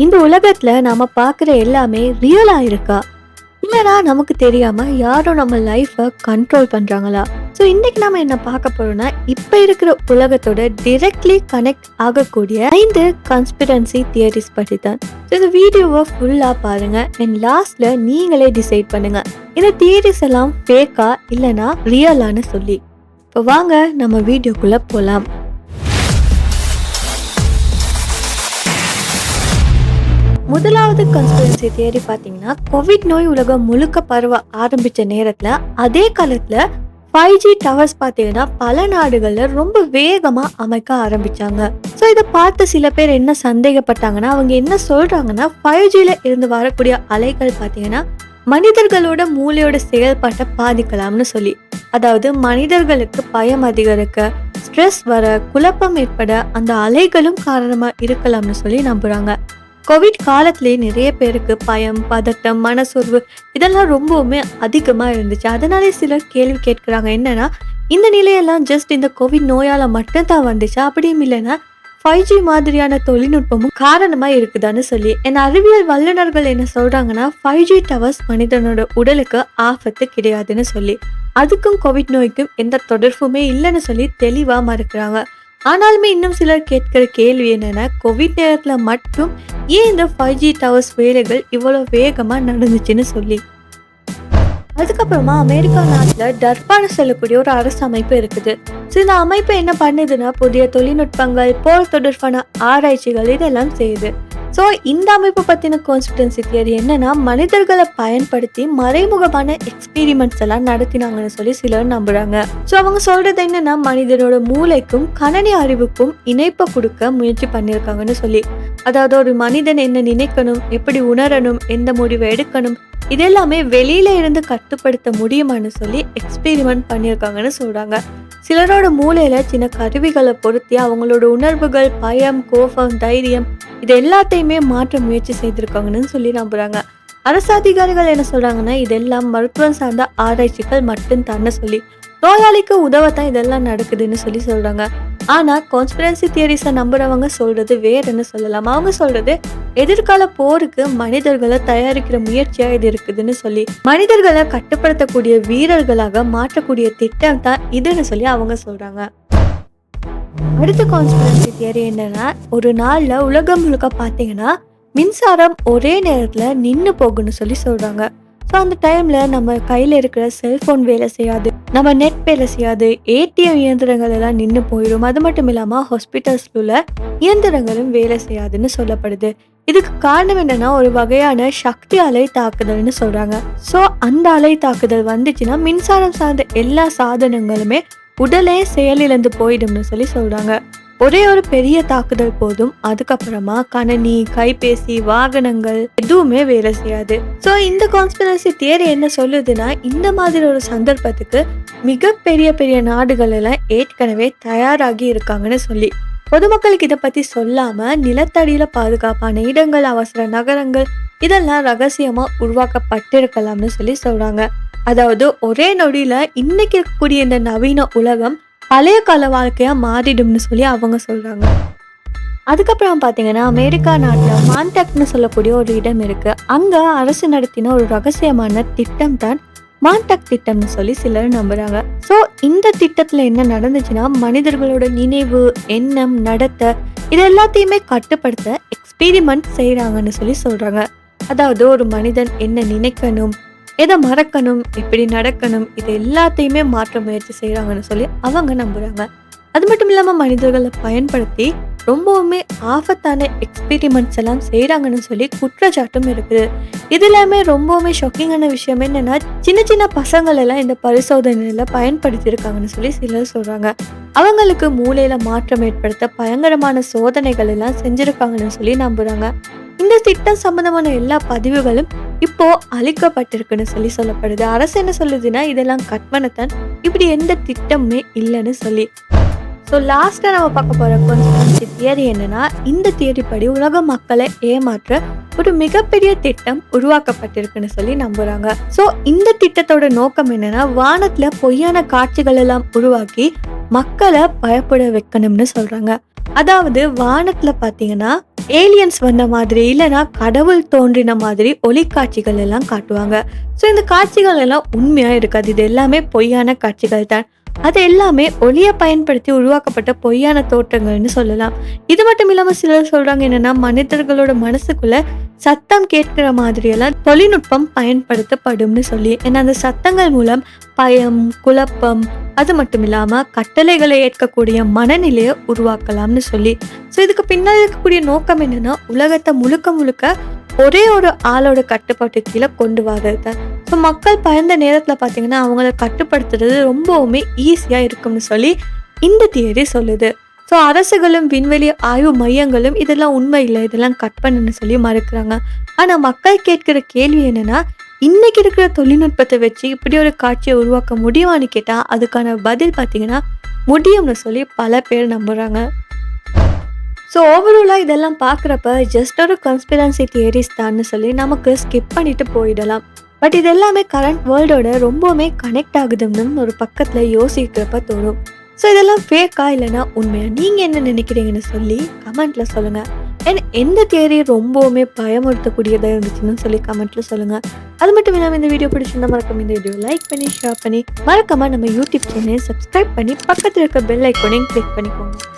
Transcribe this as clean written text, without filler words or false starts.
இந்த உலகத்துல நாம பார்க்குற எல்லாமே ரியலா இருக்கா? இல்லனா நமக்கு தெரியாம யாரும் நம்ம லைஃப்ப கண்ட்ரோல் பண்றாங்களா? ஸோ இன்னைக்கு நாம என்ன பார்க்க போறோம்னா, இப்ப இருக்கிற உலகத்தோட டைரக்ட்லி கனெக்ட் ஆகக்கூடிய 5 கான்ஸ்பிரன்சி தியரிஸ் பற்றி தான். ஸோ இந்த வீடியோவை ஃபுல்லா பாருங்க அண்ட் லாஸ்ட்ல நீங்களே டிசைட் பண்ணுங்க இந்த தியரிஸ் எல்லாம் ஃபேக்கா இல்லனா ரியலான்னு சொல்லி. இப்போ வாங்க நம்ம வீடியோக்குள்ள போலாம். முதலாவது கான்ஸ்பிரன்சி தியரி பார்த்தீங்கன்னா, கோவிட் நோய் உலகம் முழுக்க பரவ ஆரம்பிச்ச நேரத்துல அதே காலத்துல 5G டவர்ஸ் பார்த்தீங்கன்னா பல நாடுகள்ல ரொம்ப வேகமா அமைக்க ஆரம்பிச்சாங்க. ஸோ இதை பார்த்து சில பேர் என்ன சந்தேகப்பட்டாங்கன்னா, அவங்க என்ன சொல்றாங்கன்னா 5Gல இருந்து வரக்கூடிய அலைகள் பார்த்தீங்கன்னா மனிதர்களோட மூளையோட செயல்பாட்டை பாதிக்கலாம்னு சொல்லி. அதாவது மனிதர்களுக்கு பயம் அதிகரிக்க, ஸ்ட்ரெஸ் வர, குழப்பம் ஏற்பட அந்த அலைகளும் காரணமா இருக்கலாம்னு சொல்லி நம்புறாங்க. கோவிட் காலத்திலேயே நிறைய பேருக்கு பயம், பதட்டம், மனசோர்வு இதெல்லாம் ரொம்பவுமே அதிகமாக இருந்துச்சு. அதனாலே சிலர் கேள்வி கேட்குறாங்க, என்னன்னா இந்த நிலையெல்லாம் ஜஸ்ட் இந்த கோவிட் நோயால் மட்டும்தான் வந்துச்சா, அப்படியும் இல்லைன்னா 5G மாதிரியான தொழில்நுட்பமும் காரணமாக இருக்குதான்னு சொல்லி. என் அறிவியல் வல்லுநர்கள் என்ன சொல்கிறாங்கன்னா, 5G டவர்ஸ் மனிதனோட உடலுக்கு ஆபத்து கிடையாதுன்னு சொல்லி, அதுக்கும் கோவிட் நோய்க்கும் எந்த தொடர்புமே இல்லைன்னு சொல்லி தெளிவாக மறுக்கிறாங்க. ஆனாலுமே இன்னும் சிலர் கேட்கிற கேள்வி என்னன்னா, கோவிட் நேரத்தில் மட்டும் ஏன் இந்த 5G டவர்ஸ் வேலைகள் இவ்வளோ வேகமாக நடந்துச்சுன்னு சொல்லி. அதுக்கப்புறமா அமெரிக்கா நாட்டில் டர்பான்னு சொல்லக்கூடிய ஒரு அரசு அமைப்பு இருக்குது. ஸோ இந்த அமைப்பு என்ன பண்ணுதுன்னா, புதிய தொழில்நுட்பங்கள், போர் தொடர்பான ஆராய்ச்சிகள் இதெல்லாம் செய்யுது. ஸோ இந்த அமைப்பை பற்றின கான்ஸ்பிரன்சி தியரி என்னன்னா, மனிதர்களை பயன்படுத்தி மறைமுகமான எக்ஸ்பீரிமெண்ட்ஸ் எல்லாம் நடத்தினாங்கன்னு சொல்லி சிலர் நம்புறாங்க. ஸோ அவங்க சொல்றது என்னன்னா, மனிதனோட மூளைக்கும் கணனி அறிவுக்கும் இணைப்பை கொடுக்க முயற்சி பண்ணியிருக்காங்கன்னு சொல்லி. அதாவது ஒரு மனிதன் என்ன நினைக்கணும், எப்படி உணரணும், எந்த முடிவை எடுக்கணும், இதெல்லாமே வெளியில இருந்து கட்டுப்படுத்த முடியுமான்னு சொல்லி எக்ஸ்பெரிமெண்ட் பண்ணியிருக்காங்கன்னு சொல்றாங்க. சிலரோட மூளையில சின்ன கருவிகளை பொருத்தி அவங்களோட உணர்வுகள், பயம், கோபம், தைரியம் இது எல்லாத்தையுமே மாற்ற முயற்சி செய்திருக்காங்கன்னு சொல்லி நம்புறாங்க. அரசு அதிகாரிகள் என்ன சொல்றாங்கன்னா, இதெல்லாம் மருத்துவம் சார்ந்த ஆராய்ச்சிகள் மட்டும் தானே சொல்லி, நோயாளிக்கு உதவத்தான் இதெல்லாம் நடக்குதுன்னு சொல்லி சொல்றாங்க. ஆனா கான்ஸ்பிரன்சி தியரிஸை நம்புறவங்க சொல்றது வேறுன்னு சொல்லலாம். அவங்க சொல்றது எதிர்கால போருக்கு மனிதர்களை தயாரிக்கிற முயற்சியா இது இருக்குதுன்னு சொல்லி, மனிதர்களை கட்டுப்படுத்தக்கூடிய வீரர்களாக மாற்றக்கூடிய திட்டம் தான் இதுன்னு சொல்லி அவங்க சொல்றாங்க. அடுத்த கான்ஸ்பிரன்சி தியரி என்னன்னா, ஒரு நாள்ல உலகம் முழுக்க பார்த்தீங்கன்னா மின்சாரம் ஒரே நேரத்துல நின்று போகுன்னு சொல்லி சொல்றாங்க. ஸோ அந்த டைம்ல நம்ம கையில் இருக்கிற செல்ஃபோன் வேலை செய்யாது, நம்ம நெட் வேலை செய்யாது, ஏடிஎம் இயந்திரங்கள் எல்லாம் நின்று போயிடும். அது மட்டும் இல்லாமல் ஹாஸ்பிட்டல்ஸ்ல உள்ள இயந்திரங்களும் வேலை செய்யாதுன்னு சொல்லப்படுது. இதுக்கு காரணம் என்னன்னா, ஒரு வகையான சக்தி அலை தாக்குதல்னு சொல்றாங்க. ஸோ அந்த அலை தாக்குதல் வந்துச்சுன்னா மின்சாரம் சார்ந்த எல்லா சாதனங்களுமே உடலே செயலிழந்து போயிடும்னு சொல்லி சொல்றாங்க. ஒரே ஒரு பெரிய தாக்குதல் போதும், அதுக்கப்புறமா கணனி, கைபேசி, வாகனங்கள் எதுவுமே வேலை செய்யாது. ஸோ இந்த கான்ஸ்பிரன்சி தியரி என்ன சொல்லுதுன்னா, இந்த மாதிரி ஒரு சந்தர்ப்பத்துக்கு மிக பெரிய பெரிய நாடுகள் எல்லாம் ஏற்கனவே தயாராகி இருக்காங்கன்னு சொல்லி. பொதுமக்களுக்கு இதை பத்தி சொல்லாம நிலத்தடியில பாதுகாப்பான இடங்கள், அவசர நகரங்கள் இதெல்லாம் ரகசியமா உருவாக்கப்பட்டிருக்கலாம்னு சொல்லி சொல்றாங்க. அதாவது ஒரே நொடியில இன்னைக்கு இருக்கக்கூடிய இந்த நவீன உலகம் பழைய கால வாழ்க்கையா மாறிடும்னு சொல்லி அவங்க சொல்றாங்க. அதுக்கப்புறம் பாத்தீங்கன்னா, அமெரிக்கா நாட்டில் மான்டாக்னு சொல்லக்கூடிய ஒரு இடம் இருக்கு. அங்க அரசு நடத்தின ஒரு ரகசியமான திட்டம் தான் மான்டாக் திட்டம்னு சொல்லி சிலர் நம்புறாங்க. ஸோ இந்த திட்டத்துல என்ன நடந்துச்சுன்னா, மனிதர்களோட நினைவு, எண்ணம், நடத்தை இது எல்லாத்தையுமே கட்டுப்படுத்த எக்ஸ்பெரிமெண்ட் செய்யறாங்கன்னு சொல்லி சொல்றாங்க. அதாவது ஒரு மனிதன் என்ன நினைக்கணும், எதை மறக்கணும், எப்படி நடக்கணும் இது எல்லாத்தையுமே மாற்ற முயற்சி செய்கிறாங்கன்னு சொல்லி அவங்க நம்புகிறாங்க. அது மட்டும் இல்லாமல் மனிதர்களை பயன்படுத்தி ரொம்பவுமே ஆபத்தான எக்ஸ்பெரிமெண்ட்ஸ் எல்லாம் செய்கிறாங்கன்னு சொல்லி குற்றச்சாட்டும் இருக்குது. இது எல்லாமே ரொம்பவுமே ஷாக்கிங்கான விஷயம் என்னென்னா, சின்ன சின்ன பசங்கள் எல்லாம் இந்த பரிசோதனையில் பயன்படுத்தியிருக்காங்கன்னு சொல்லி சிலர் சொல்கிறாங்க. அவங்களுக்கு மூளையில் மாற்றம் ஏற்படுத்த பயங்கரமான சோதனைகள் எல்லாம் செஞ்சுருக்காங்கன்னு சொல்லி நம்புகிறாங்க. இந்த திட்டம் சம்பந்தமான எல்லா பதிவுகளும் இப்போ அழிக்கப்பட்டிருக்குன்னு சொல்லி சொல்லப்படுது. அரசு என்ன சொல்லுதுன்னா, இதெல்லாம் கற்பனைத்தான், இப்படி எந்த திட்டமுமே இல்லைன்னு சொல்லி. ஸோ லாஸ்ட்டாக நம்ம பார்க்க போகிற கான்ஸ்பிரன்சி தியரி என்னன்னா, இந்த தியரி படி உலக மக்களை ஏமாற்ற ஒரு மிகப்பெரிய திட்டம் உருவாக்கப்பட்டிருக்குன்னு சொல்லி நம்புறாங்க. ஸோ இந்த திட்டத்தோட நோக்கம் என்னன்னா, வானத்துல பொய்யான காட்சிகள் எல்லாம் உருவாக்கி மக்களை பயப்பட வைக்கணும்னு சொல்றாங்க. அதாவது வானத்துல பார்த்தீங்கன்னா, ஏலியன்ஸ் வந்த மாதிரி, இல்லன்னா கடவுள் தோன்றின மாதிரி ஒளிக்காட்சிகள் எல்லாம் காட்டுவாங்க. ஸோ இந்த காட்சிகள் எல்லாம் உண்மையா இருக்காது. இது எல்லாமே பொய்யான காட்சிகள் தான். அது எல்லாமே ஒளிய பயன்படுத்தி உருவாக்கப்பட்ட பொய்யான தோற்றங்கள்னு சொல்லலாம். இது மட்டும் இல்லாம சிலர் சொல்றாங்க என்னன்னா, மனிதர்களோட மனசுக்குள்ள சத்தம் கேட்கிற மாதிரியெல்லாம் தொழில்நுட்பம் பயன்படுத்தப்படும்னு சொல்லி. ஏன்னா அந்த சத்தங்கள் மூலம் பயம், குழப்பம், அது மட்டும் இல்லாம கட்டளைகளை ஏற்கக்கூடிய மனநிலையை உருவாக்கலாம்னு சொல்லி. ஸோ இதுக்கு பின்னாடி இருக்கக்கூடிய நோக்கம் என்னன்னா, உலகத்தை முழுக்க முழுக்க ஒரே ஒரு ஆளோட கட்டுப்பாட்டு கீழே கொண்டு வர்றது தான். ஸோ மக்கள் பயந்த நேரத்தில் பார்த்தீங்கன்னா, அவங்கள கட்டுப்படுத்துறது ரொம்பவுமே ஈஸியாக இருக்கும்னு சொல்லி இந்த தியரி சொல்லுது. ஸோ அரசுகளும் விண்வெளி ஆய்வு மையங்களும் இதெல்லாம் உண்மை இல்லை, இதெல்லாம் கற்பனைன்னு சொல்லி மறுக்கிறாங்க. ஆனால் மக்கள் கேட்கிற கேள்வி என்னன்னா, இன்னைக்கு இருக்கிற தொழில்நுட்பத்தை வச்சு இப்படி ஒரு காட்சியை உருவாக்க முடியுமான்னு கேட்டால் அதுக்கான பதில் பார்த்தீங்கன்னா முடியும்னு சொல்லி பல பேர் நம்புகிறாங்க. ஸோ ஓவராலாக இதெல்லாம் பார்க்குறப்ப ஜஸ்ட் ஒரு கான்ஸ்பிரன்சி தியரிஸ் தான்னு சொல்லி நமக்கு ஸ்கிப் பண்ணிட்டு போயிடலாம். பட் இது எல்லாமே கரண்ட் வேர்ல்டோட ரொம்பவுமே கனெக்ட் ஆகுதுன்னு ஒரு பக்கத்தில் யோசிக்கிறப்ப தோணும். ஸோ இதெல்லாம் ஃபேக்கா இல்லைன்னா உண்மையா, நீங்கள் என்ன நினைக்கிறீங்கன்னு சொல்லி கமெண்ட்டில் சொல்லுங்கள். அண்ட் எந்த தியரி ரொம்பவுமே பயமுறுத்தக்கூடியதாக இருந்துச்சுன்னு சொல்லி கமெண்ட்டில் சொல்லுங்கள். அது மட்டும் இல்லாமல் இந்த வீடியோ பிடிச்சிருந்தா மறக்காம இந்த வீடியோ லைக் பண்ணி ஷேர் பண்ணி மறக்காமல் நம்ம யூடியூப் சேனலை சப்ஸ்கிரைப் பண்ணி பக்கத்தில் இருக்க பெல் ஐக்கானையும் கிளிக் பண்ணிக்கோங்க.